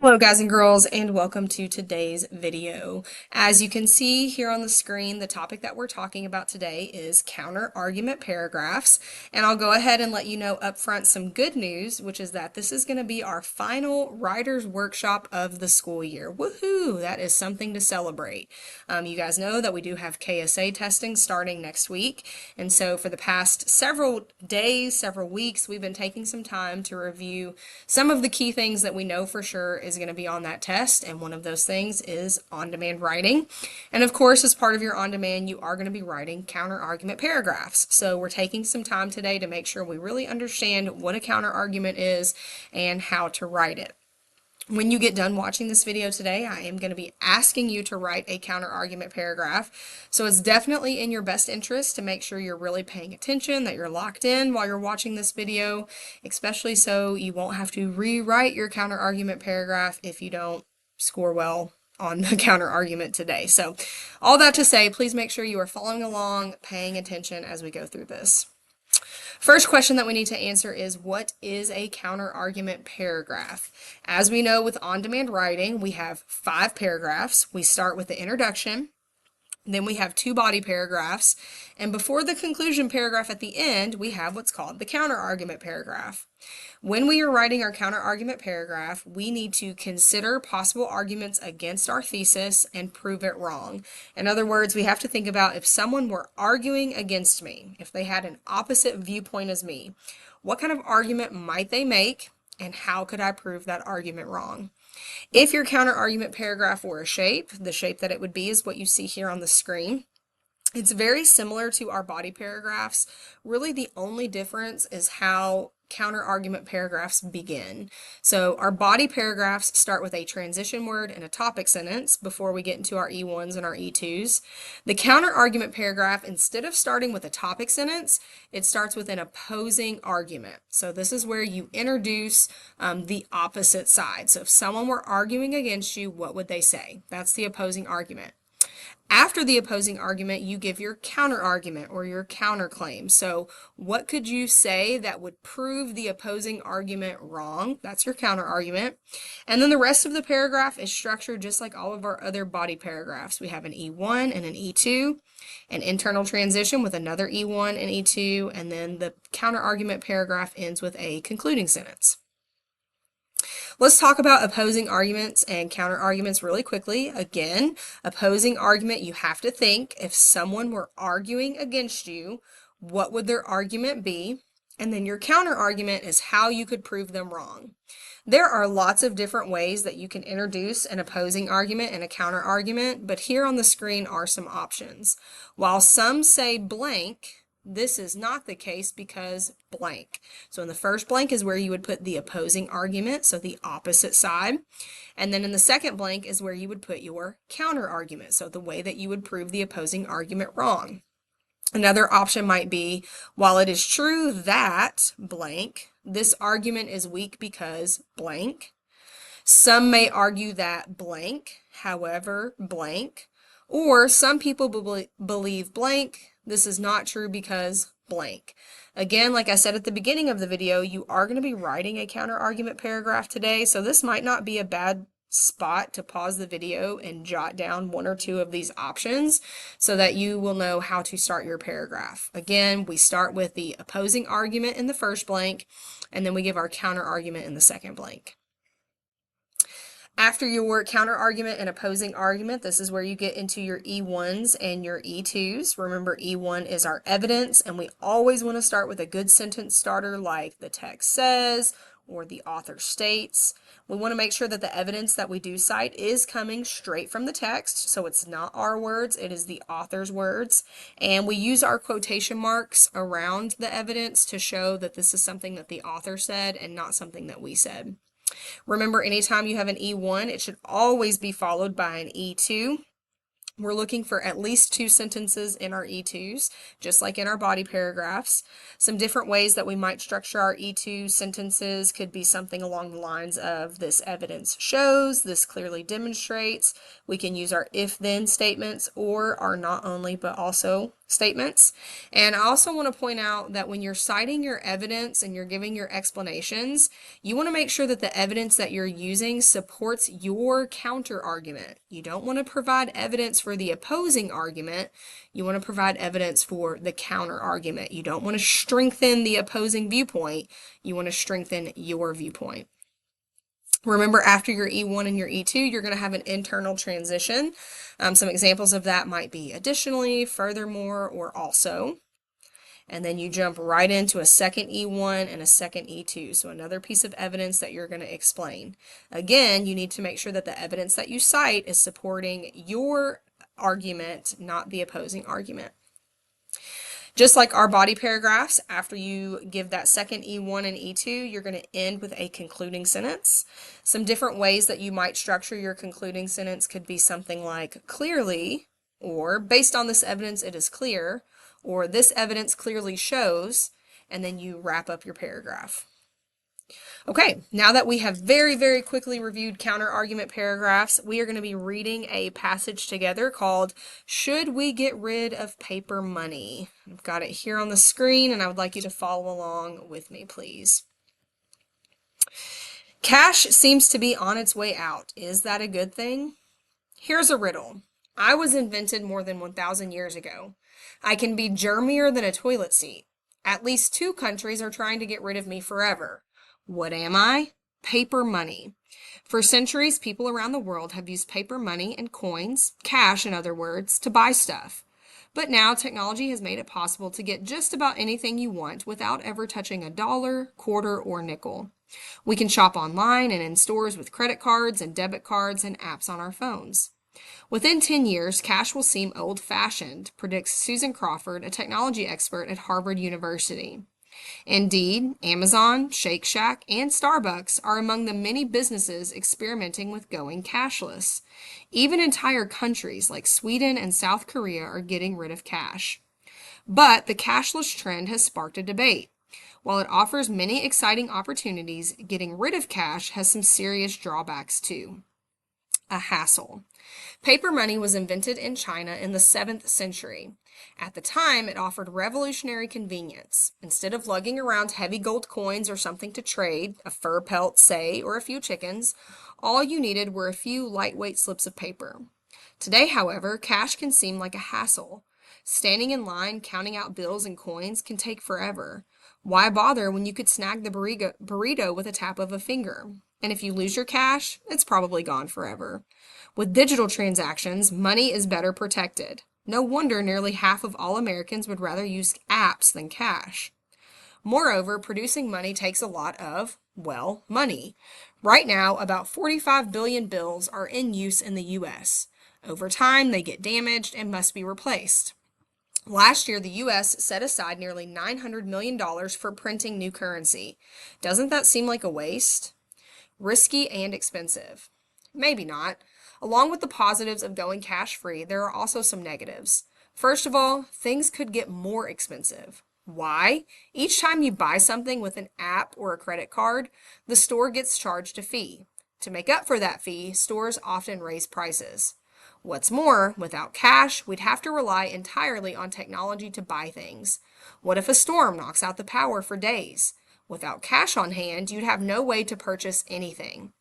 Hello guys and girls, and welcome to today's video. As you can see here on the screen, the topic that we're talking about today is counter argument paragraphs. And I'll go ahead and let you know up front some good news, which is that this is going to be our final writer's workshop of the school year. Woohoo! That is something to celebrate. You guys know that we do have KSA testing starting next week. And so for the past several days, several weeks, we've been taking some time to review some of the key things that we know for sure is going to be on that test, and one of those things is on-demand writing. And of course, as part of your on-demand, you are going to be writing counter-argument paragraphs. So we're taking some time today to make sure we really understand what a counter-argument is and how to write it. When you get done watching this video today, I am going to be asking you to write a counter-argument paragraph. So it's definitely in your best interest to make sure you're really paying attention, that you're locked in while you're watching this video, especially so you won't have to rewrite your counter-argument paragraph if you don't score well on the counter-argument today. So all that to say, please make sure you are following along, paying attention as we go through this. First question that we need to answer is, what is a counter-argument paragraph? As we know with on-demand writing, we have 5 paragraphs. We start with the introduction, then we have 2 body paragraphs, and before the conclusion paragraph at the end, we have what's called the counter-argument paragraph. When we are writing our counter-argument paragraph, we need to consider possible arguments against our thesis and prove it wrong. In other words, we have to think about if someone were arguing against me, if they had an opposite viewpoint as me, what kind of argument might they make, and how could I prove that argument wrong? If your counter-argument paragraph were a shape, the shape that it would be is what you see here on the screen. It's very similar to our body paragraphs. Really, the only difference is how counter-argument paragraphs begin. So our body paragraphs start with a transition word and a topic sentence before we get into our E1s and our E2s. The counter-argument paragraph, instead of starting with a topic sentence, it starts with an opposing argument. So this is where you introduce the opposite side. So if someone were arguing against you, what would they say? That's the opposing argument. After the opposing argument, you give your counter argument or your counterclaim. So what could you say that would prove the opposing argument wrong? That's your counter argument. And then the rest of the paragraph is structured just like all of our other body paragraphs. We have an E1 and an E2, an internal transition with another E1 and E2, and then the counter argument paragraph ends with a concluding sentence. Let's talk about opposing arguments and counter arguments really quickly. Again, opposing argument, you have to think if someone were arguing against you, what would their argument be? And then your counter argument is how you could prove them wrong. There are lots of different ways that you can introduce an opposing argument and a counter argument, but here on the screen are some options. While some say blank, this is not the case because blank. So in the first blank is where you would put the opposing argument, so the opposite side. And then in the second blank is where you would put your counter argument, so the way that you would prove the opposing argument wrong. Another option might be, while it is true that blank, this argument is weak because blank. Some may argue that blank, however, blank. Or some people believe blank, this is not true because blank. Again, like I said at the beginning of the video, you are going to be writing a counter argument paragraph today, so this might not be a bad spot to pause the video and jot down 1 or 2 of these options so that you will know how to start your paragraph. Again, we start with the opposing argument in the first blank, and then we give our counter argument in the second blank. After your counter argument and opposing argument, this is where you get into your E1s and your E2s. Remember, E1 is our evidence, and we always want to start with a good sentence starter like the text says or the author states. We want to make sure that the evidence that we do cite is coming straight from the text, so it's not our words, it is the author's words. And we use our quotation marks around the evidence to show that this is something that the author said and not something that we said. Remember, anytime you have an E1, it should always be followed by an E2. We're looking for at least 2 sentences in our E2s, just like in our body paragraphs. Some different ways that we might structure our E2 sentences could be something along the lines of, this evidence shows, this clearly demonstrates. We can use our if-then statements or our not only but also statements. And I also want to point out that when you're citing your evidence and you're giving your explanations, you want to make sure that the evidence that you're using supports your counter argument. You don't want to provide evidence for the opposing argument. You want to provide evidence for the counter argument. You don't want to strengthen the opposing viewpoint. You want to strengthen your viewpoint. Remember, after your E1 and your E2, you're going to have an internal transition. Some examples of that might be additionally, furthermore, or also. And then you jump right into a second E1 and a second E2. So another piece of evidence that you're going to explain. Again, you need to make sure that the evidence that you cite is supporting your argument, not the opposing argument. Just like our body paragraphs, after you give that second E1 and E2, you're going to end with a concluding sentence. Some different ways that you might structure your concluding sentence could be something like clearly, or based on this evidence it is clear, or this evidence clearly shows, and then you wrap up your paragraph. Okay, now that we have very, very quickly reviewed counter-argument paragraphs, we are going to be reading a passage together called Should We Get Rid of Paper Money? I've got it here on the screen, and I would like you to follow along with me, please. Cash seems to be on its way out. Is that a good thing? Here's a riddle. I was invented more than 1,000 years ago. I can be germier than a toilet seat. At least 2 countries are trying to get rid of me forever. What am I? Paper money. For centuries, people around the world have used paper money and coins, cash in other words, to buy stuff. But now technology has made it possible to get just about anything you want without ever touching a dollar, quarter, or nickel. We can shop online and in stores with credit cards and debit cards and apps on our phones. Within 10 years, cash will seem old-fashioned, predicts Susan Crawford, a technology expert at Harvard University. Indeed, Amazon, Shake Shack, and Starbucks are among the many businesses experimenting with going cashless. Even entire countries like Sweden and South Korea are getting rid of cash. But the cashless trend has sparked a debate. While it offers many exciting opportunities, getting rid of cash has some serious drawbacks too. A hassle. Paper money was invented in China in the 7th century. At the time, it offered revolutionary convenience. Instead of lugging around heavy gold coins or something to trade, a fur pelt, say, or a few chickens, all you needed were a few lightweight slips of paper. Today, however, cash can seem like a hassle. Standing in line counting out bills and coins can take forever. Why bother when you could snag the burrito with a tap of a finger? And if you lose your cash, it's probably gone forever. With digital transactions, money is better protected. No wonder nearly half of all Americans would rather use apps than cash. Moreover, producing money takes a lot of, well, money. Right now, about 45 billion bills are in use in the U.S. Over time, they get damaged and must be replaced. Last year, the U.S. set aside nearly $900 million for printing new currency. Doesn't that seem like a waste? Risky and expensive. Maybe not. Along with the positives of going cash-free, there are also some negatives. First of all, things could get more expensive. Why? Each time you buy something with an app or a credit card, the store gets charged a fee. To make up for that fee, stores often raise prices. What's more, without cash, we'd have to rely entirely on technology to buy things. What if a storm knocks out the power for days? Without cash on hand, you'd have no way to purchase anything.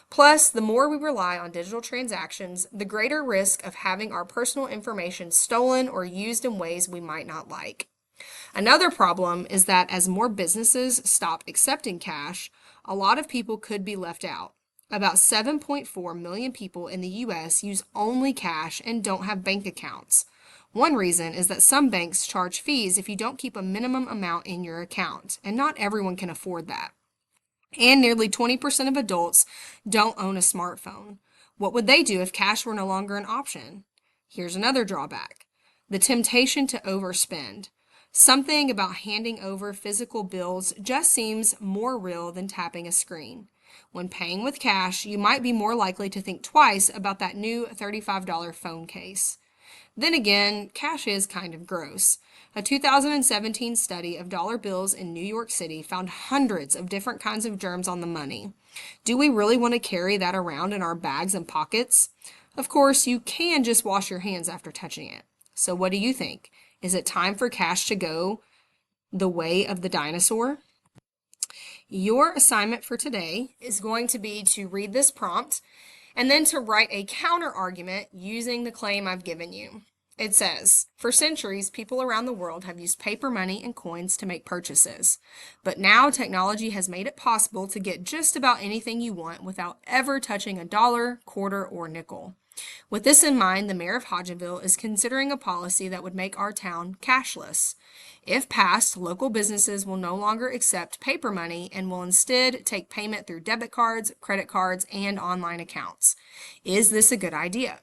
Plus, the more we rely on digital transactions, the greater risk of having our personal information stolen or used in ways we might not like. Another problem is that as more businesses stop accepting cash, a lot of people could be left out. About 7.4 million people in the U.S. use only cash and don't have bank accounts. One reason is that some banks charge fees if you don't keep a minimum amount in your account, and not everyone can afford that. And nearly 20% of adults don't own a smartphone. What would they do if cash were no longer an option? Here's another drawback: the temptation to overspend. Something about handing over physical bills just seems more real than tapping a screen. When paying with cash, you might be more likely to think twice about that new $35 phone case. Then again, cash is kind of gross. A 2017 study of dollar bills in New York City found hundreds of different kinds of germs on the money. Do we really want to carry that around in our bags and pockets? Of course, you can just wash your hands after touching it. So what do you think? Is it time for cash to go the way of the dinosaur? Your assignment for today is going to be to read this prompt and then to write a counter argument using the claim I've given you. It says, for centuries, people around the world have used paper money and coins to make purchases. But now technology has made it possible to get just about anything you want without ever touching a dollar, quarter, or nickel. With this in mind, the mayor of Hodgenville is considering a policy that would make our town cashless. If passed, local businesses will no longer accept paper money and will instead take payment through debit cards, credit cards, and online accounts. Is this a good idea?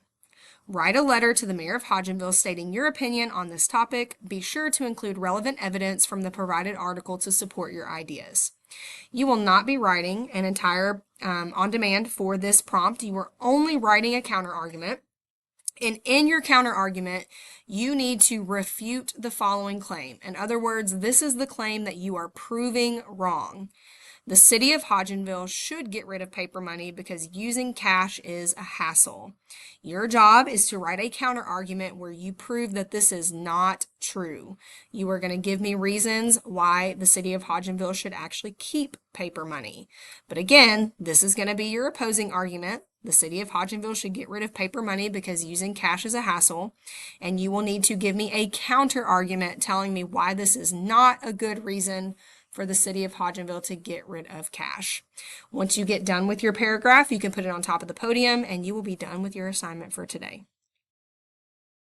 Write a letter to the mayor of Hodgenville stating your opinion on this topic. Be sure to include relevant evidence from the provided article to support your ideas. You will not be writing an entire on demand for this prompt. You are only writing a counter argument. And in your counter argument, you need to refute the following claim. In other words, this is the claim that you are proving wrong. The city of Hodgenville should get rid of paper money because using cash is a hassle. Your job is to write a counter argument where you prove that this is not true. You are going to give me reasons why the city of Hodgenville should actually keep paper money. But again, this is going to be your opposing argument. The city of Hodgenville should get rid of paper money because using cash is a hassle. And you will need to give me a counter argument telling me why this is not a good reason for the city of Hodgenville to get rid of cash. Once you get done with your paragraph, you can put it on top of the podium and you will be done with your assignment for today.